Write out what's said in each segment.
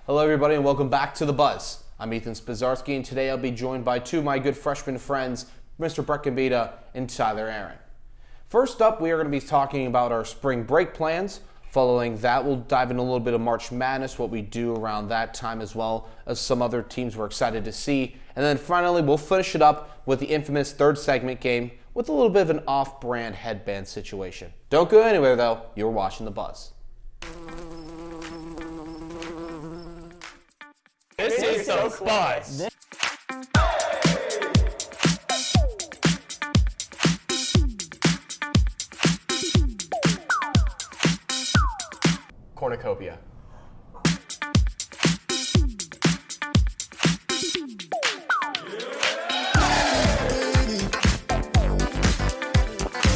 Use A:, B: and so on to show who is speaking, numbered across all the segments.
A: Hello, everybody, and welcome back to The Buzz. I'm Ethan Spozarski, and today I'll be joined by two of my good freshman friends, Mr. Brett Gombita and Tyler Aaron. First up, we are going to be talking about our spring break plans. Following that, we'll dive into a little bit of March Madness, what we do around that time, as well as some other teams we're excited to see. And then finally, we'll finish it up with the infamous third segment game with a little bit of an off-brand headband situation. Don't go anywhere, though. You're watching The Buzz.
B: This is so Buzz. Cornucopia.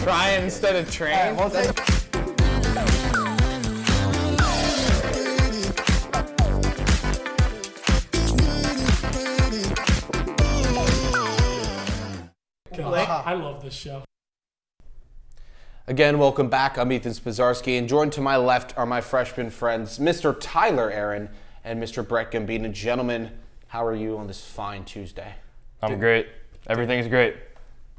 B: Trying instead of train.
C: I love this show.
A: Again, welcome back. I'm Ethan Spozarski, and joined to my left are my freshman friends, Mr. Tyler Aaron and Mr. Brett Gombita. Gentlemen, how are you on this fine Tuesday?
B: I'm great. Everything's great.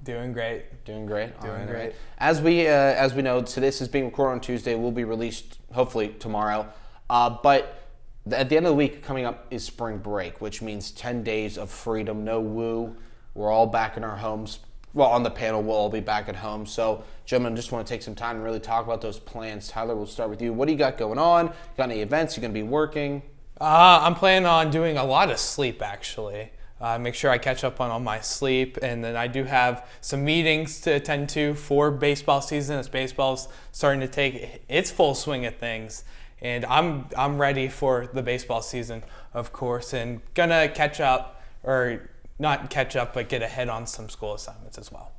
C: Doing great.
A: Doing great.
C: Doing great.
A: As we know, so this is being recorded on Tuesday. Will be released hopefully tomorrow. But at the end of the week, coming up is spring break, which means 10 days of freedom. No woo. We're all back in our homes. Well, on the panel, we'll all be back at home. So, gentlemen, just want to take some time and really talk about those plans. Tyler, we'll start with you. What do you got going on? Got any events? You going to be working?
C: I'm planning on doing a lot of sleep, actually. Make sure I catch up on all my sleep. And then I do have some meetings to attend to for baseball season, as baseball's starting to take its full swing of things. And I'm ready for the baseball season, of course, and gonna catch up, or not catch up, but get ahead on some school assignments as well.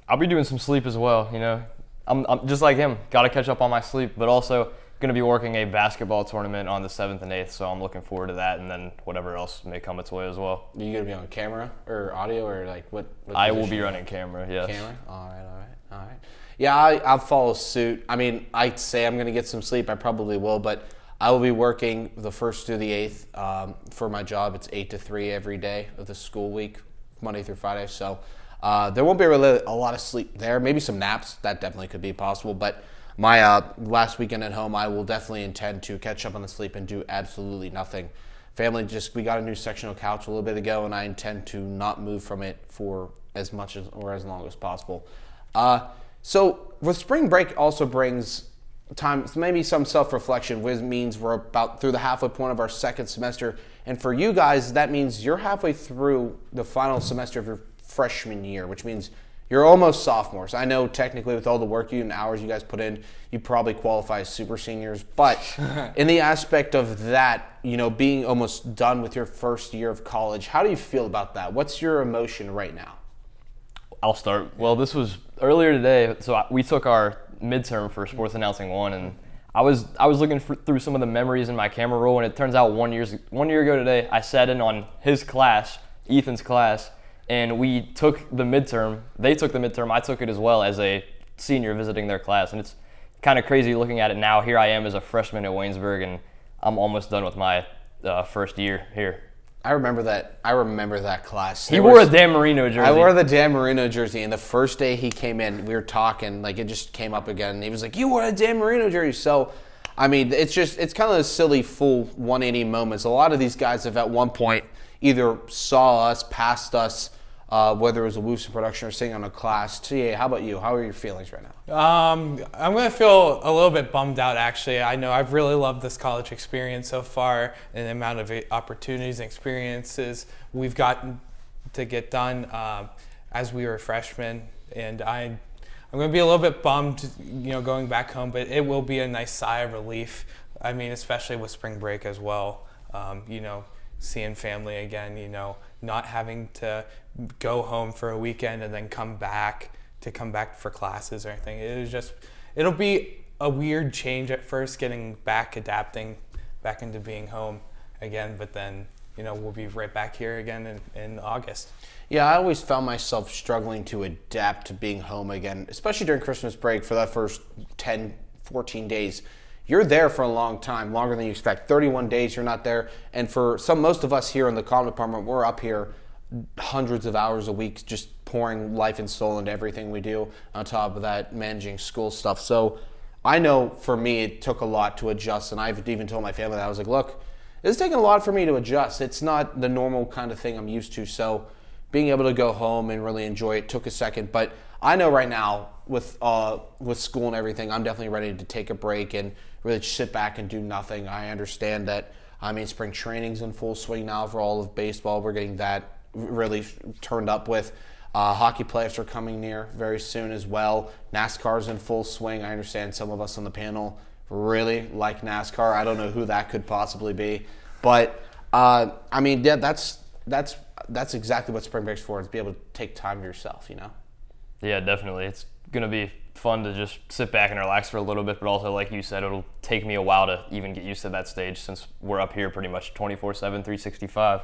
B: I'll be doing some sleep as well, you know. I'm just like him, got to catch up on my sleep, but also going to be working a basketball tournament on the 7th and 8th, so I'm looking forward to that, and then whatever else may come its way as well.
A: Are you going to be on camera or audio, or like what
B: I will be running camera, yes.
A: Camera? All right. Yeah, I'll follow suit. I mean, I'd say I'm going to get some sleep. I probably will, but I will be working the 1st through the 8th for my job. It's 8 to 3 every day of the school week, Monday through Friday. So there won't be really a lot of sleep there. Maybe some naps. That definitely could be possible. But my last weekend at home, I will definitely intend to catch up on the sleep and do absolutely nothing. Family, we got a new sectional couch a little bit ago, and I intend to not move from it for as much as or as long as possible. So with spring break also brings time, maybe some self-reflection, which means we're about through the halfway point of our second semester. And for you guys, that means you're halfway through the final semester of your freshman year, which means you're almost sophomores. I know technically with all the work and hours you guys put in, you probably qualify as super seniors. But in the aspect of that, you know, being almost done with your first year of college, how do you feel about that? What's your emotion right now?
B: I'll start. Well, this was earlier today, so we took our midterm for Sports Announcing 1, and I was looking through some of the memories in my camera roll, and it turns out 1 year ago today, I sat in on his class, Ethan's class, and we took the midterm. They took the midterm. I took it as well as a senior visiting their class, and it's kind of crazy looking at it now. Here I am as a freshman at Waynesburg, and I'm almost done with my first year here.
A: I remember that class.
B: He wore a Dan Marino jersey.
A: I wore the Dan Marino jersey, and the first day he came in, we were talking, like it just came up again, and he was like, "You wore a Dan Marino jersey." So, I mean, it's kind of a silly full 180 moments. A lot of these guys have at one point either saw us, passed us, whether it was a Wooster production or sitting on a class. TA, how about you? How are your feelings right now?
C: I'm going to feel a little bit bummed out, actually. I know I've really loved this college experience so far, and the amount of opportunities and experiences we've gotten to get done as we were freshmen. And I'm going to be a little bit bummed, you know, going back home, but it will be a nice sigh of relief. I mean, especially with spring break as well, you know, seeing family again, you know, not having to go home for a weekend and then come back for classes or anything. It'll be a weird change at first, getting back, adapting back into being home again, but then, you know, we'll be right back here again in August.
A: Yeah, I always found myself struggling to adapt to being home again, especially during Christmas break for that first 10, 14 days. you're there for a long time, longer than you expect. 31 days you're not there. And for most of us here in the comm department, we're up here hundreds of hours a week just pouring life and soul into everything we do, on top of that managing school stuff. So I know for me it took a lot to adjust, and I've even told my family that. I was like, look, it's taken a lot for me to adjust. It's not the normal kind of thing I'm used to. So being able to go home and really enjoy it took a second. But I know right now with school and everything, I'm definitely ready to take a break and really just sit back and do nothing. I understand that, spring training's in full swing now for all of baseball. We're getting that really turned up with. Hockey playoffs are coming near very soon as well. NASCAR's in full swing. I understand some of us on the panel really like NASCAR. I don't know who that could possibly be. But, yeah, that's exactly what spring break's for, is be able to take time to yourself,
B: Yeah, definitely. It's going to be fun to just sit back and relax for a little bit, but also, like you said, it'll take me a while to even get used to that stage since we're up here pretty much 24/7, 365.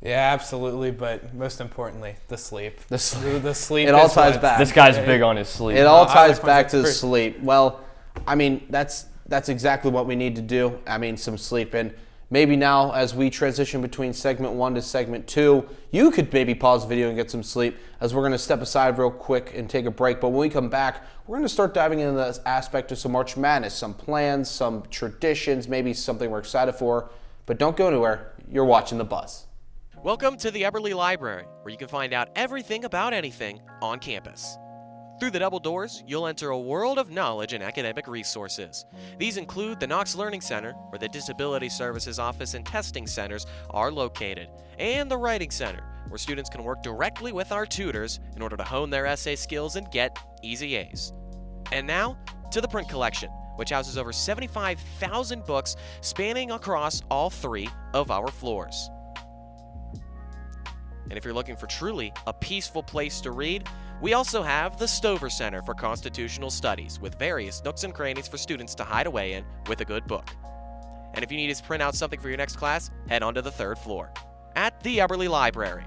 C: Yeah, absolutely. But most importantly, the sleep. The sleep.
A: It all ties back.
B: This guy's big on his sleep.
A: It all ties back to the sleep. Well, that's exactly what we need to do. Some sleep. And maybe now, as we transition between segment 1 to segment 2, you could maybe pause the video and get some sleep, as we're going to step aside real quick and take a break. But when we come back, we're going to start diving into this aspect of some March Madness, some plans, some traditions, maybe something we're excited for. But don't go anywhere. You're watching The Buzz.
D: Welcome to the Eberly Library, where you can find out everything about anything on campus. Through the double doors, you'll enter a world of knowledge and academic resources. These include the Knox Learning Center, where the Disability Services Office and testing centers are located, and the Writing Center, where students can work directly with our tutors in order to hone their essay skills and get easy A's. And now, to the print collection, which houses over 75,000 books spanning across all 3 of our floors. And if you're looking for truly a peaceful place to read, we also have the Stover Center for Constitutional Studies, with various nooks and crannies for students to hide away in with a good book. And if you need to print out something for your next class, head on to the 3rd floor at the Eberly Library.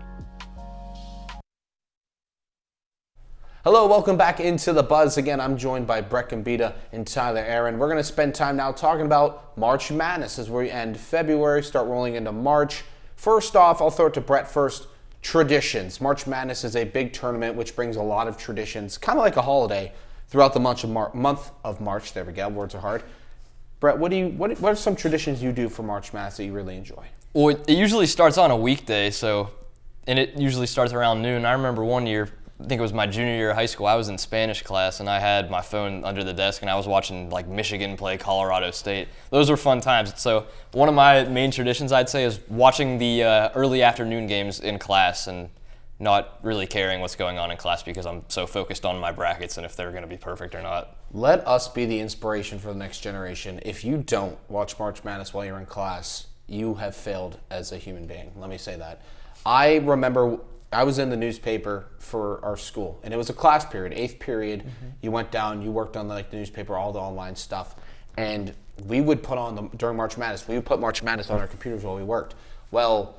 A: Hello, welcome back into The Buzz. Again, I'm joined by Brett Gombita and Tyler Aaron. We're going to spend time now talking about March Madness as we end February, start rolling into March. First off, I'll throw it to Brett first. Traditions. March Madness is a big tournament which brings a lot of traditions, kind of like a holiday, throughout the month of March. There we go. Words are hard. Brett, what are some traditions you do for March Madness that you really enjoy?
B: Well, it usually starts on a weekday, and it usually starts around noon. I remember one year, I think it was my junior year of high school, I was in Spanish class and I had my phone under the desk and I was watching like Michigan play Colorado State. Those were fun times. So one of my main traditions, I'd say, is watching the early afternoon games in class and not really caring what's going on in class because I'm so focused on my brackets and if they're going to be perfect or not.
A: Let us be the inspiration for the next generation. If you don't watch March Madness while you're in class, you have failed as a human being. Let me say that. I remember I was in the newspaper for our school, and it was a class period, 8th period. Mm-hmm. You went down, you worked on the newspaper, all the online stuff, and we would put on during March Madness. We would put March Madness on our computers while we worked. Well,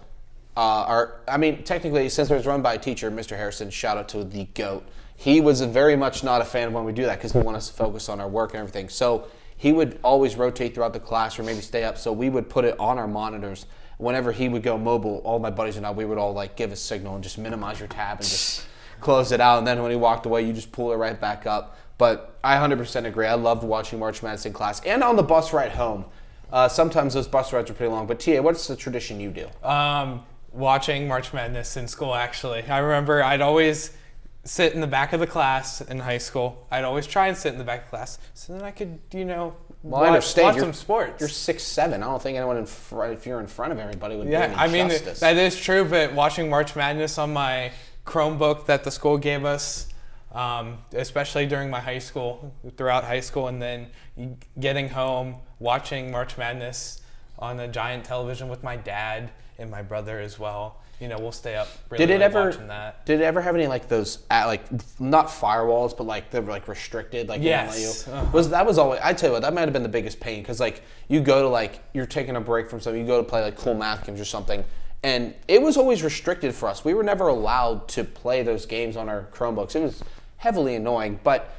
A: technically, since it was run by a teacher, Mr. Harrison, shout out to the GOAT. He was very much not a fan of when we do that because he wanted us to focus on our work and everything. So he would always rotate throughout the class or maybe stay up. So we would put it on our monitors. Whenever he would go mobile, all my buddies and I, we would all give a signal and just minimize your tab and just close it out. And then when he walked away, you just pull it right back up. But I 100% agree. I loved watching March Madness in class and on the bus ride home. Sometimes those bus rides are pretty long. But TA, what's the tradition you do?
C: Watching March Madness in school, actually. I remember I'd always sit in the back of the class in high school. I'd always try and sit in the back of the class so then I could, watch some sports.
A: You're 6'7". I don't think anyone if you're in front of everybody would do any justice.
C: That is true, but watching March Madness on my Chromebook that the school gave us, especially during throughout high school, and then getting home, watching March Madness on a giant television with my dad and my brother as well. We'll stay up really late watching that.
A: Did it ever have any those not firewalls, but they were restricted?
C: Yes.
A: That was always. I tell you what, that might have been the biggest pain because you go to you're taking a break from something, you go to play cool math games or something, and it was always restricted for us. We were never allowed to play those games on our Chromebooks. It was heavily annoying, but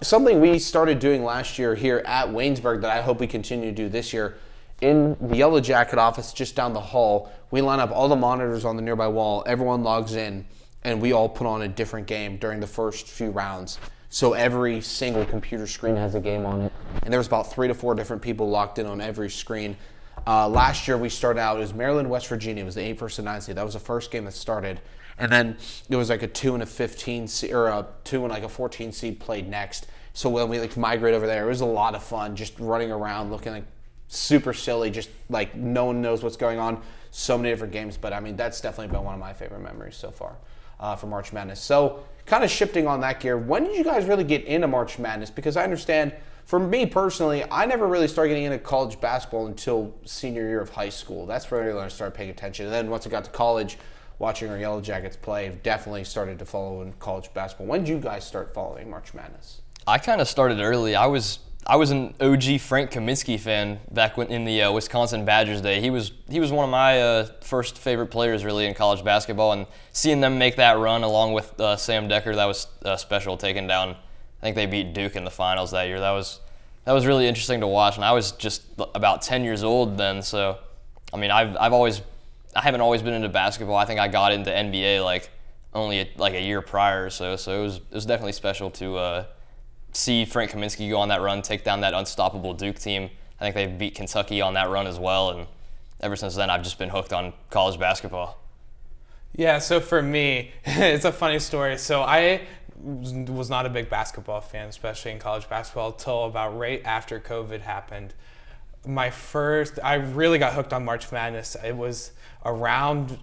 A: Something we started doing last year here at Waynesburg that I hope we continue to do this year, in the Yellow Jacket office just down the hall, we line up all the monitors on the nearby wall, everyone logs in, and we all put on a different game during the first few rounds. So every single computer screen has a game on it. And there was about 3 to 4 different people locked in on every screen. Last year we started out, it was Maryland, West Virginia. It was the 8 versus 9 seed. That was the first game that started. And then it was like a 2 and a 15 seed, or a 2 and like a 14 seed played next. So when we migrate over there, it was a lot of fun just running around looking like super silly, just like no one knows what's going on. So many different games. But I mean, that's definitely been one of my favorite memories so far for March Madness. So kind of shifting on that gear, when did you guys really get into March Madness? Because I understand, for me personally, I never really started getting into college basketball until senior year of high school. That's where I started paying attention. And then once I got to college, watching our Yellow Jackets play, definitely started to follow in college basketball. When did you guys start following March Madness?
B: I kind of started early. I was an OG Frank Kaminsky fan back when in the Wisconsin Badgers day. He was one of my first favorite players really in college basketball, and seeing them make that run along with Sam Decker, that was special. Taking down, I think they beat Duke in the finals that year. That was really interesting to watch, and I was just about 10 years old then. So, I mean, I haven't always been into basketball. I think I got into NBA only a year prior. So it was definitely special to see Frank Kaminsky go on that run, take down that unstoppable Duke team. I think they beat Kentucky on that run as well, and ever since then I've just been hooked on college basketball.
C: Yeah, so for me, it's a funny story. So I was not a big basketball fan, especially in college basketball, until about right after COVID happened. I really got hooked on March Madness. It was around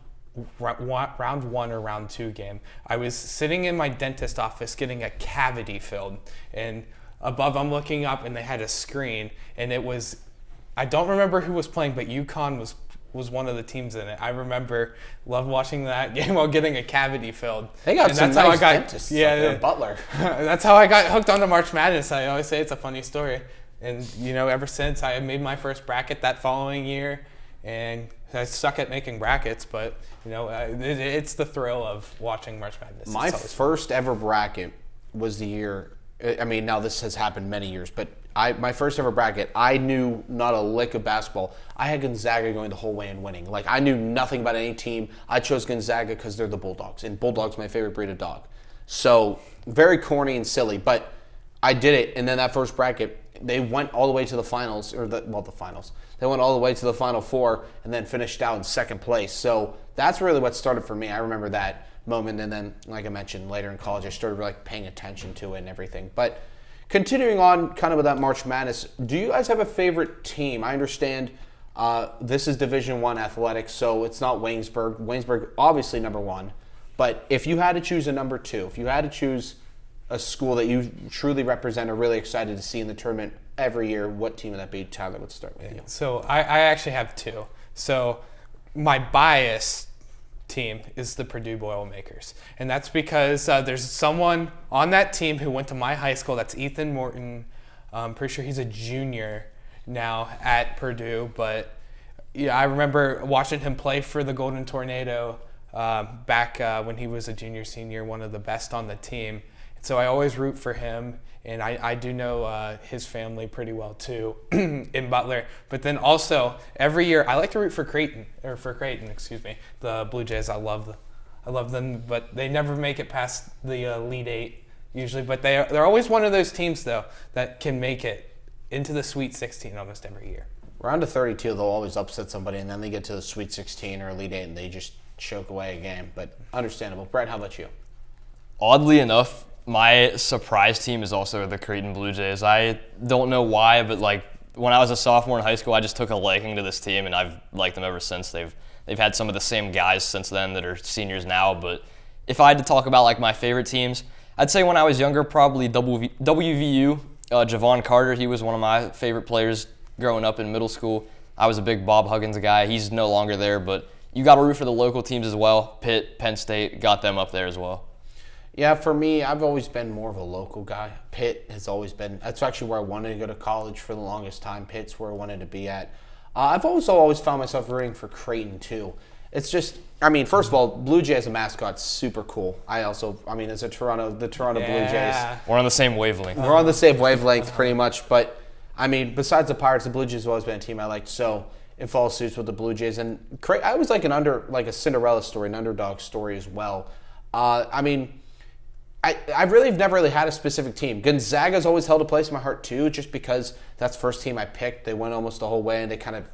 C: round 1 or round 2 game. I was sitting in my dentist office getting a cavity filled, and above I'm looking up and they had a screen, and it was, I don't remember who was playing, but UConn was one of the teams in it. I loved watching that game while getting a cavity filled.
A: They got some nice dentists up there, Butler.
C: That's how I got hooked onto March Madness. I always say it's a funny story. And, ever since, I made my first bracket that following year, and I suck at making brackets, but, it's the thrill of watching March Madness.
A: My first ever bracket was the year, I mean, now this has happened many years, but my first ever bracket, I knew not a lick of basketball. I had Gonzaga going the whole way and winning. I knew nothing about any team. I chose Gonzaga because they're the Bulldogs, and Bulldog's my favorite breed of dog. So, very corny and silly, but I did it, and then that first bracket, they went all the way to the finals, the finals. They went all the way to the Final Four and then finished out in second place. So that's really what started for me. I remember that moment, and then, like I mentioned, later in college, I started paying attention to it and everything. But continuing on kind of with that March Madness, do you guys have a favorite team? I understand this is Division I athletics, so it's not Waynesburg. Waynesburg, obviously number 1. But if you had to choose a number 2, if you had to choose a school that you truly represent or really excited to see in the tournament every year, what team would that be? Tyler, let's start with you.
C: So I actually have 2. So my bias team is the Purdue Boilermakers. And that's because there's someone on that team who went to my high school. That's Ethan Morton. I'm pretty sure he's a junior now at Purdue. But yeah, I remember watching him play for the Golden Tornado back when he was a junior, senior, one of the best on the team. So I always root for him, and I do know his family pretty well too in Butler. But then also every year I like to root for Creighton, the Blue Jays. I love them, but they never make it past the Elite 8 usually. But they're always one of those teams though that can make it into the Sweet 16 almost every year.
A: Round of 32, they'll always upset somebody, and then they get to the Sweet 16 or Elite 8, and they just choke away a game. But understandable. Brett, how about you?
B: Oddly enough, my surprise team is also the Creighton Blue Jays. I don't know why, but when I was a sophomore in high school, I just took a liking to this team, and I've liked them ever since. They've had some of the same guys since then that are seniors now. But if I had to talk about my favorite teams, I'd say when I was younger, probably WVU. Javon Carter, he was one of my favorite players growing up in middle school. I was a big Bob Huggins guy. He's no longer there, but you got to root for the local teams as well. Pitt, Penn State, got them up there as well.
A: Yeah, for me, I've always been more of a local guy. Pitt has always been, that's actually where I wanted to go to college for the longest time. Pitt's where I wanted to be at. I've also always found myself rooting for Creighton too. it's just, I mean, first of all, Blue Jay as a mascot's super cool. As the Toronto Blue Jays.
B: We're on the same wavelength.
A: We're on the same wavelength pretty much, but I mean, besides the Pirates, the Blue Jays have always been a team I liked, so it follows suits with the Blue Jays. And I was like a Cinderella story, an underdog story as well. I really have never really had a specific team. Gonzaga's always held a place in my heart too, just because that's the first team I picked. They went almost the whole way, and they kind of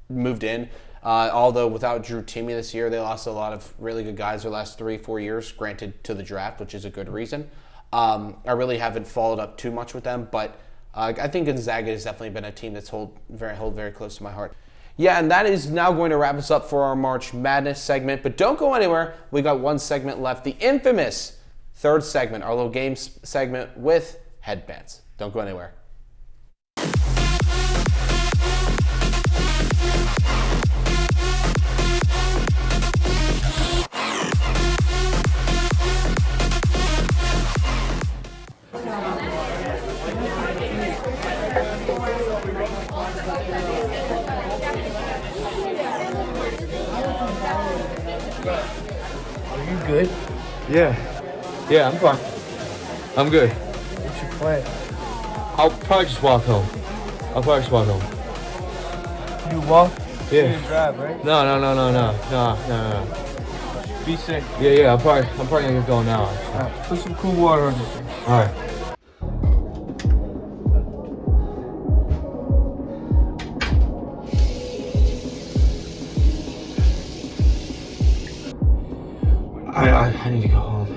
A: moved in. Although without Drew Timmy this year, they lost a lot of really good guys their last 3-4 years, granted to the draft, which is a good reason. I really haven't followed up too much with them, but I think Gonzaga has definitely been a team that's hold very close to my heart. Yeah, and that is now going to wrap us up for our March Madness segment. But don't go anywhere. We got one segment left, the infamous third segment, our little games segment with headbands. Don't go anywhere.
E: Good?
F: Yeah, I'm fine. I'm good.
E: What's your plan?
F: I'll probably just walk home.
E: You walk?
F: Yeah.
E: You didn't drive, right?
F: No.
E: Be safe.
F: Yeah, I'm probably gonna get going now.
E: Alright, put some cool water on your face.
F: Alright. I need to go home.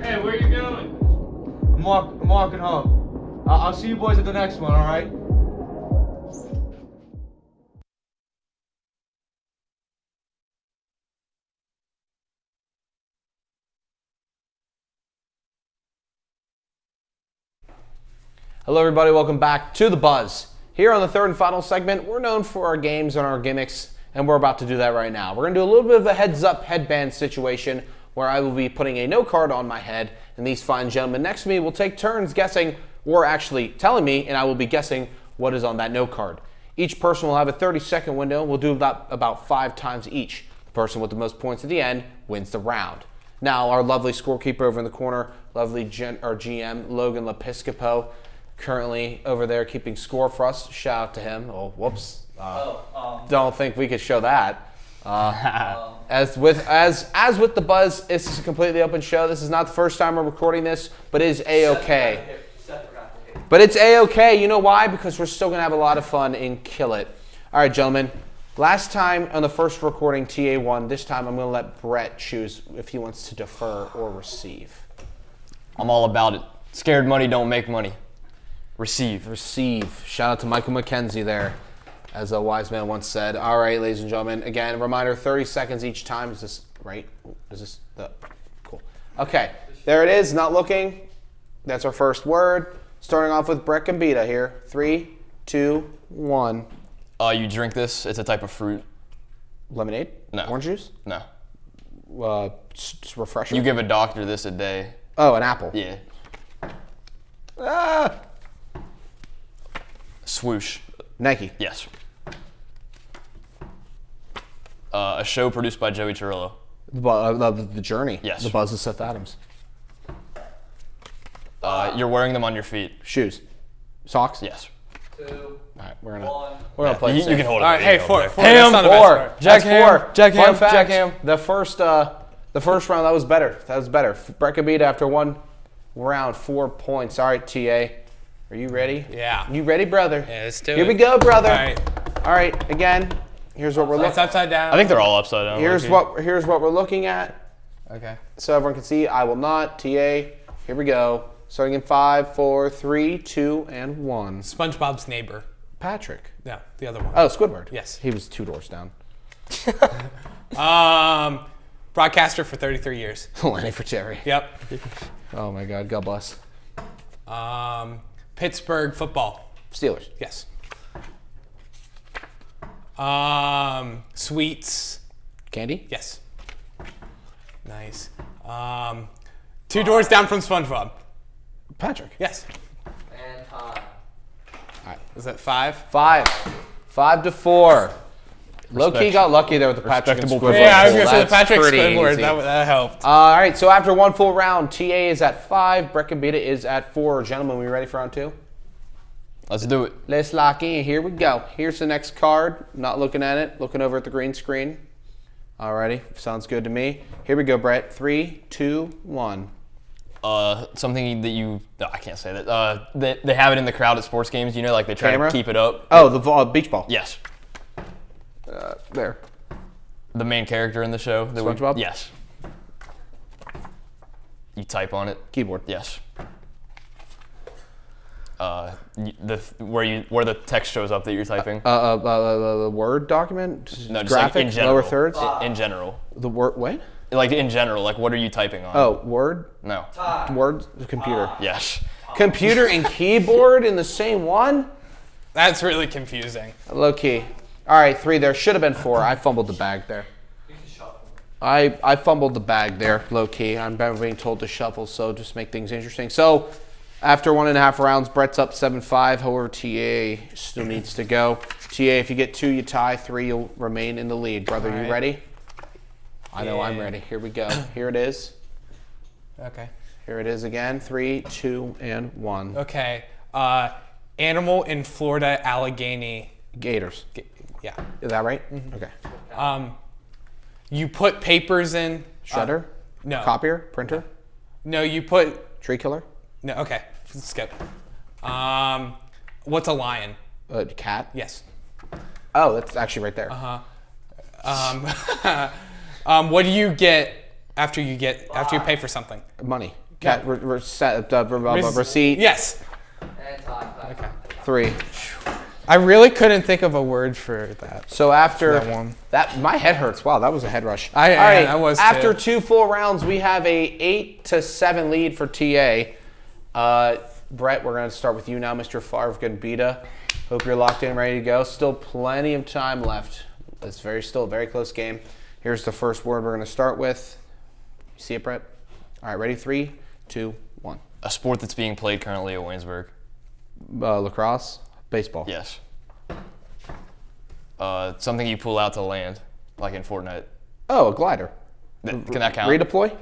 E: Hey, where you going? I'm walking home. I'll see you boys at the next one, alright?
A: Hello, everybody. Welcome back to The Buzz. Here on the third and final segment, we're known for our games and our gimmicks, and we're about to do that right now. We're going to do a little bit of a heads-up headband situation where I will be putting a note card on my head, and these fine gentlemen next to me will take turns guessing, or actually telling me, and I will be guessing what is on that note card. Each person will have a 30-second window. We'll do about 5 times each. The person with the most points at the end wins the round. Now, our lovely scorekeeper over in the corner, lovely our GM, Logan Lepiscopo, currently over there keeping score for us. Shout out to him. Oh, whoops. Don't think we could show that. As with the Buzz, this is a completely open show. This is not the first time we're recording this, but it is A-okay. But it's A-okay. You know why? Because we're still going to have a lot of fun and kill it. All right, gentlemen. Last time on the first recording, TA won. This time I'm going to let Brett choose if he wants to defer or receive.
B: I'm all about it. Scared money don't make money. Receive.
A: Shout out to Michael McKenzie there, as a wise man once said. All right, ladies and gentlemen. Again, reminder, 30 seconds each time. Is this right? Is this the... Cool. Okay, there it is. Not looking. That's our first word. Starting off with Brett Gombita here. 3, 2, 1.
B: You drink this. It's a type of fruit.
A: Lemonade?
B: No.
A: Orange juice?
B: No.
A: Refresher?
B: You give a doctor this a day.
A: Oh, an apple.
B: Yeah.
A: Ah!
B: Swoosh.
A: Nike.
B: Yes. A show produced by Joey Cirillo.
A: The Journey.
B: Yes.
A: The Buzz of Seth Adams.
B: You're wearing them on your feet.
A: Shoes. Socks?
B: Yes.
E: 2,
A: All right, we're
E: 1.
A: gonna play.
B: You can hold it.
C: All right, hey, 4.
B: Ham,
C: That's not the best
B: 4.
C: part.
B: Jack
A: That's
B: Ham.
A: 4.
B: Jack
A: Fun
B: Ham.
A: fact,
B: Jack Ham.
A: The first round, that was better. Brett Gombita after one round, 4 points. All right, TA. Are you ready?
C: Yeah.
A: You ready, brother?
C: Yeah, let's do it.
A: Here we go, brother.
C: All right.
A: All right, again, here's what we're
C: It's
A: looking.
C: upside down.
B: I think they're all upside down.
A: Here's what we're looking at,
C: Okay.
A: so everyone can see. I will not. TA. Here we go. Starting in 5, 4, 3, 2, and 1.
C: SpongeBob's neighbor.
A: Patrick.
C: No, the other one.
A: Oh, Squidward.
C: Yes.
A: He was 2 doors down.
C: Broadcaster for 33 years.
A: Lenny for Terry.
C: Yep.
A: Oh my God. God bless.
C: Pittsburgh football.
A: Steelers.
C: Yes. Sweets.
A: Candy.
C: Yes. Nice. 2 doors down from SpongeBob.
A: Patrick.
C: Yes.
E: And time.
A: All right.
C: Is it 5?
A: 5-4. Low-key got lucky there with the Patrick and
B: Respectable
A: Squidward.
C: Yeah, I was going to say the
A: That's
C: Patrick
A: pretty
C: Squidward.
A: easy.
C: That helped.
A: All right, so after one full round, TA is at 5, Brett Gombita is at 4. Gentlemen, we ready for round 2?
B: Let's do it.
A: Let's lock in. Here we go. Here's the next card. Not looking at it. Looking over at the green screen. Alrighty. Sounds good to me. Here we go, Brett. 3, 2, 1.
B: Something that I can't say that. They have it in the crowd at sports games. You know, like they try
A: Camera?
B: to keep it up.
A: Oh, the beach ball.
B: Yes.
A: There.
B: The main character in the show.
A: SpongeBob?
B: Yes. You type on it.
A: Keyboard.
B: Yes. Where the text shows up that you're typing.
A: The Word document?
B: No, just like
A: graphic,
B: in general.
A: lower thirds?
B: In general.
A: The Word, what?
B: Like in general, like what are you typing on?
A: Oh, Word?
B: No.
A: Word, the computer.
B: Yes.
A: Computer and keyboard in the same one?
C: That's really confusing.
A: Low key. All right, 3 there. Should have been 4. I fumbled the bag there. I fumbled the bag there, low key. I'm being told to shuffle, so just make things interesting. So after 1.5 rounds, Brett's up 7-5. However, TA still needs to go. TA, if you get 2, you tie. 3, you'll remain in the lead. Brother, you ready? I know I'm ready. Here we go. Here it is.
C: Okay.
A: Here it is again. 3, 2, and 1.
C: Okay. Animal in Florida, Allegheny.
A: Gators.
C: Yeah.
A: Is that right? Okay.
C: You put papers in.
A: Shredder?
C: No.
A: Copier? Printer?
C: No, you put.
A: Tree killer?
C: No, okay. Skip. What's a lion?
A: Cat?
C: Yes.
A: Oh, that's actually right there.
C: What do you get after you pay for something?
A: Money. Cat. Receipt.
C: Yes.
A: Okay. 3.
C: I really couldn't think of a word for that.
A: So after
C: that one.
A: my head hurts. Wow, that was a head rush.
C: I was
A: After
C: too.
A: 2 full rounds, we have a 8-7 lead for TA. Brett, we're going to start with you now, Mr. Favre Gombita. Hope you're locked in, ready to go. Still plenty of time left. It's still a very close game. Here's the first word we're going to start with. You see it, Brett? All right, ready? 3, 2, 1.
B: A sport that's being played currently at Waynesburg.
A: Lacrosse, baseball.
B: Yes. Something you pull out to land, like in Fortnite.
A: Oh, a glider.
B: Can that count?
A: Redeploy.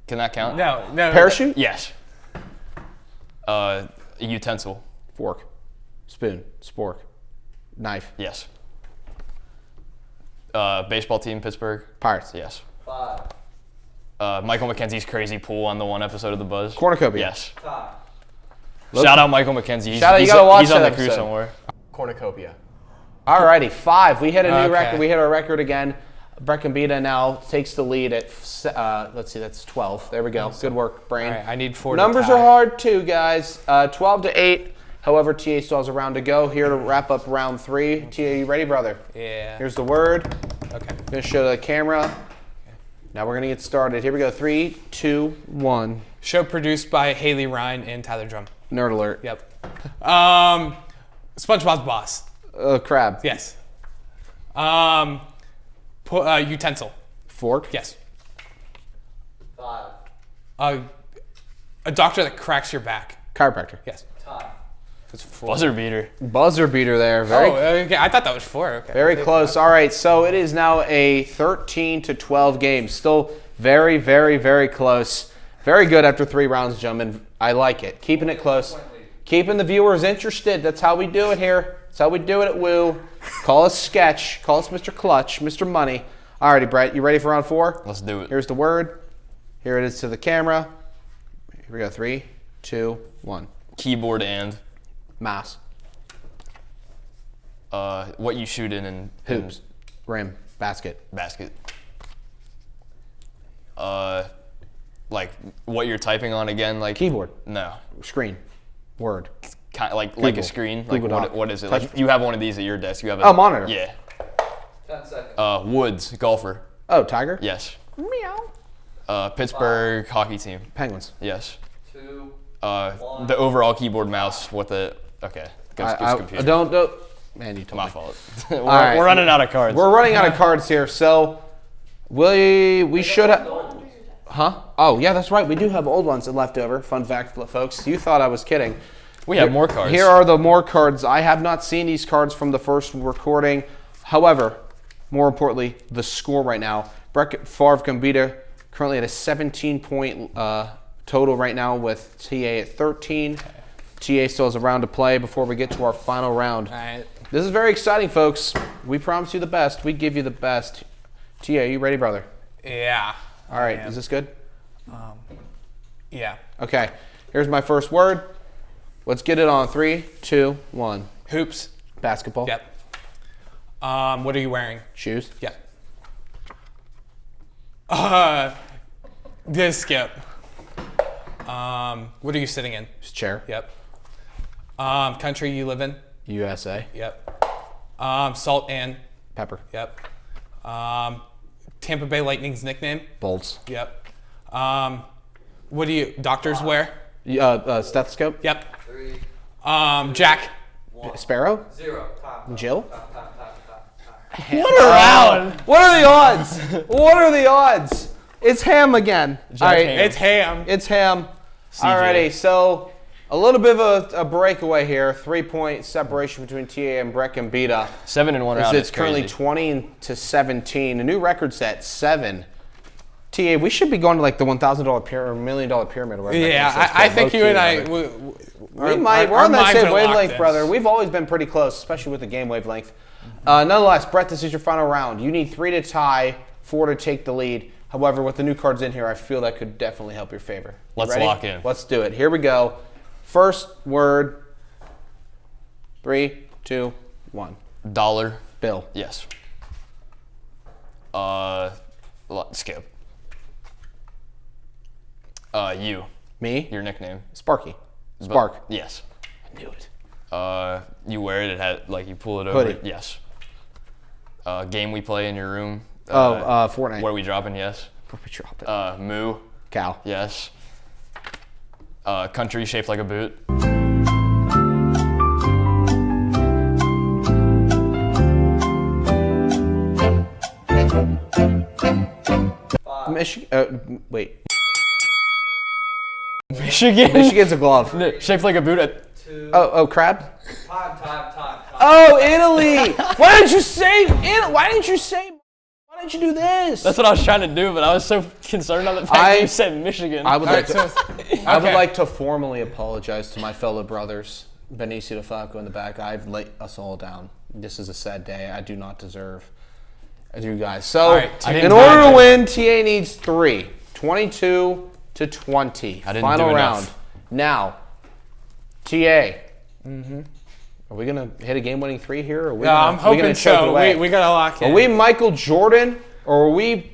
B: Can that count?
C: No.
A: Parachute.
B: Yes. A utensil.
A: Fork, spoon, spork, knife.
B: Yes. Baseball team, Pittsburgh.
A: Pirates.
B: Yes. 5. Michael McKenzie's crazy pull on the one episode of The Buzz.
A: Cornucopia.
B: Yes. Shout out Michael McKenzie.
A: Shout out, you gotta watch
B: he's on
A: that
B: the crew
A: episode.
B: somewhere. Cornucopia.
A: Alrighty, 5. We hit a new
C: Okay.
A: record. We hit our record again. Brett Gombita now takes the lead at, let's see, that's 12. There we go. Good work, brain.
C: All right, I need 4
A: Numbers
C: to
A: are
C: tie.
A: hard too, guys. 12-8. However, TA still has a round to go. Here to wrap up round 3. TA, you ready, brother?
C: Yeah.
A: Here's the word.
C: Okay.
A: I'm going to show the camera. Now we're going to get started. Here we go. 3, 2, 1.
C: Show produced by Haley Ryan and Tyler Drum.
A: Nerd alert.
C: Yep. SpongeBob's boss.
A: Crab.
C: Yes. Utensil.
A: Fork.
C: Yes. 5. A doctor that cracks your back.
A: Chiropractor.
C: Yes. That's 4.
B: Buzzer beater.
A: Buzzer beater there. Very
C: Okay. I thought that was 4. Okay.
A: Very close. All right, so it is now a 13-12 game. Still very, very, very close. Very good after 3 rounds, gentlemen. I like it. Keeping it close. Keeping the viewers interested. That's how we do it here. That's how we do it at Woo. Call us Sketch. Call us Mr. Clutch, Mr. Money. All righty, Brett. You ready for round 4?
B: Let's do it.
A: Here's the word. Here it is to the camera. Here we go. 3, 2, 1.
B: Keyboard and
A: Mouse.
B: what you shoot in
A: Hoops. Rim. Basket.
B: basket. Like what you're typing on again, like
A: Keyboard.
B: No,
A: Screen. Word.
B: like
A: Google.
B: a screen. Like
A: Google Doc.
B: what is it?
A: Touch-
B: Like you have one of these at your desk. You have a
A: Oh, monitor.
B: Yeah.
F: 10 seconds.
B: Woods golfer.
A: Oh, Tiger.
B: Yes.
A: Meow.
B: Pittsburgh hockey team.
A: Penguins.
B: Yes.
F: 2.
B: The overall keyboard mouse. What the? Okay. Goes computer.
A: Don't. Man, you told
B: My
A: me.
B: fault. we're,
A: right.
B: we're running out of cards.
A: We're running out of cards here, so we should have. Huh? Oh, yeah, that's right. We do have old ones left over. Fun fact, folks. You thought I was kidding.
B: We have more cards.
A: Here are the more cards. I have not seen these cards from the first recording. However, more importantly, the score right now. Brett Gombita currently at a 17-point total right now with TA at 13. TA still has a round to play before we get to our final round.
C: All right.
A: This is very exciting, folks. We promise you the best. We give you the best. TA, you ready, brother?
C: Yeah.
A: All right. Is this good?
C: Yeah.
A: Okay. Here's my first word. Let's get it on 3, 2, 1.
C: Hoops.
A: Basketball.
C: Yep. What are you wearing?
A: Shoes.
C: Yep. This skip. What are you sitting in?
A: Chair.
C: Yep. Country you live in?
A: USA.
C: Yep. Salt and?
A: Pepper.
C: Yep. Tampa Bay Lightning's nickname?
A: Bolts.
C: Yep. What do you doctors wear?
A: Stethoscope.
C: Yep.
F: 3,
C: Jack.
A: Sparrow.
F: 0. Time.
A: Jill.
B: What a round!
A: What are the odds? What are the odds? It's Ham again. All right.
B: Ham.
C: It's ham.
A: It's Ham.
B: CJ.
A: Alrighty, so a little bit of a breakaway here. 3-point separation between TA and Brett Gombita.
B: 7 in one round.
A: It's
B: is
A: currently
B: crazy.
A: 20-17. A new record set, 7. TA, we should be going to like the $1,000 million pyramid. Or whatever
C: Yeah,
A: that
C: I
A: is.
C: think you and I.
A: We
C: our-
A: might. We're
C: our
A: on that
C: minds
A: same
C: are locked
A: wavelength,
C: in.
A: brother. We've always been pretty close, especially with the game wavelength. Nonetheless, Brett, this is your final round. You need 3 to tie, 4 to take the lead. However, with the new cards in here, I feel that could definitely help your favor.
B: Let's
A: Ready?
B: lock in.
A: Let's do it. Here we go. First word. 3, 2, 1.
B: Dollar.
A: Bill.
B: Yes. Skip. You.
A: Me.
B: Your nickname.
A: Sparky. Spark.
B: Yes.
A: I knew it.
B: You wear it. It had like you pull it over.
A: Hoodie.
B: Yes. Game we play in your room.
A: Fortnite.
B: Where we dropping? Yes.
A: Where we drop it.
B: Moo.
A: Cow.
B: Yes. Country shaped like a boot.
A: Wait.
B: Michigan.
A: Michigan's a glove.
B: Shaped like a boot.
F: 2.
A: Oh, crab.
F: Time.
A: Oh, Italy. Why didn't you say Italy? Why didn't you say? Why didn't you do this?
B: That's what I was trying to do, but I was so concerned on the fact that you said Michigan.
A: I would like to. I would
C: Okay.
A: like to formally apologize to my fellow brothers, Benicio DeFalco in the back. I've let us all down. This is a sad day. I do not deserve you guys. So,
C: All right,
A: in order to win, TA needs 3. 22 to 20.
B: I didn't
A: Final
B: do
A: round.
B: enough.
A: Now, TA. Are we gonna hit a game-winning 3 here? Or are we
C: Yeah,
A: gonna,
C: I'm
A: are we gonna
C: hoping
A: choke it
C: so.
A: away?
C: We gotta lock in.
A: Are we Michael Jordan or are we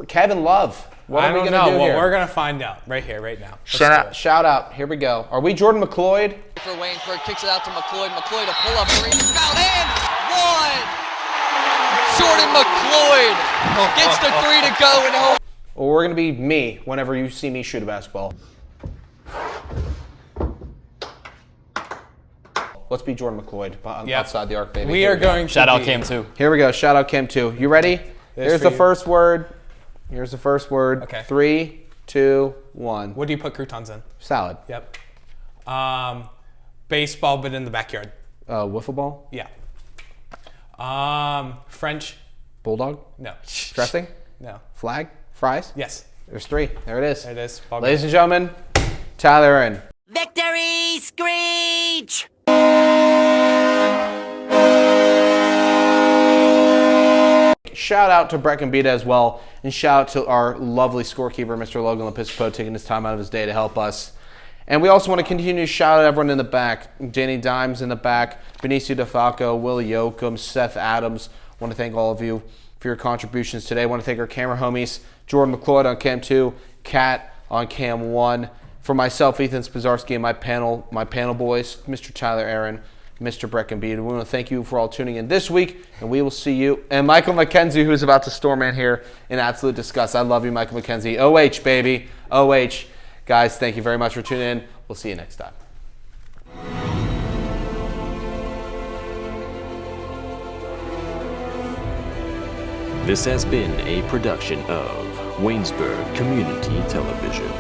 A: Kevin Love? What
C: I
A: are we
C: don't
A: gonna
C: know.
A: do
C: well,
A: here?
C: we're gonna find out right here, right now. Let's do
A: Shout out,
C: it.
A: shout out. Here we go. Are we Jordan McLeod?
G: For Waynesburg, kicks it out to McLeod. McLeod a pull-up three. Foul and one. Jordan McLeod gets the 3 to go and home.
A: Or we're gonna be me whenever you see me shoot a basketball. Let's be Jordan McLeod
C: Yep.
A: outside the arc, baby.
C: We
A: Here
C: are
A: go.
C: going to
B: Shout out
C: be-
B: Cam too.
A: Here we go. Shout out Cam 2. You ready? Here's
C: for
A: the
C: you.
A: first word. Here's the first word.
C: Okay.
A: 3, 2, 1.
C: What do you put croutons in?
A: Salad.
C: Yep. Baseball, but in the backyard.
A: Wiffle ball.
C: Yeah. French.
A: Bulldog.
C: No.
A: Dressing.
C: No.
A: Flag. Fries.
C: Yes.
A: There's 3. There it is.
C: There it is. Ball
A: Ladies and gentlemen, Tyler Aaron.
H: Victory screech!
A: Shout out to Brett Gombita as well, and shout out to our lovely scorekeeper, Mr. Logan Lepisco, taking his time out of his day to help us. And we also want to continue to shout out everyone in the back. Danny Dimes in the back, Benicio DeFalco, Willie Yoakum, Seth Adams. I want to thank all of you for your contributions today. I want to thank our camera homies, Jordan McLeod on cam 2, Kat on cam 1. For myself, Ethan Spozarski, and my panel boys, Mr. Tyler Aaron, Mr. Brett Gombita. We want to thank you for all tuning in this week, and we will see you. And Michael McKenzie, who's about to storm in here in absolute disgust. I love you, Michael McKenzie. OH, baby. OH. Guys, thank you very much for tuning in. We'll see you next time.
I: This has been a production of Waynesburg Community Television.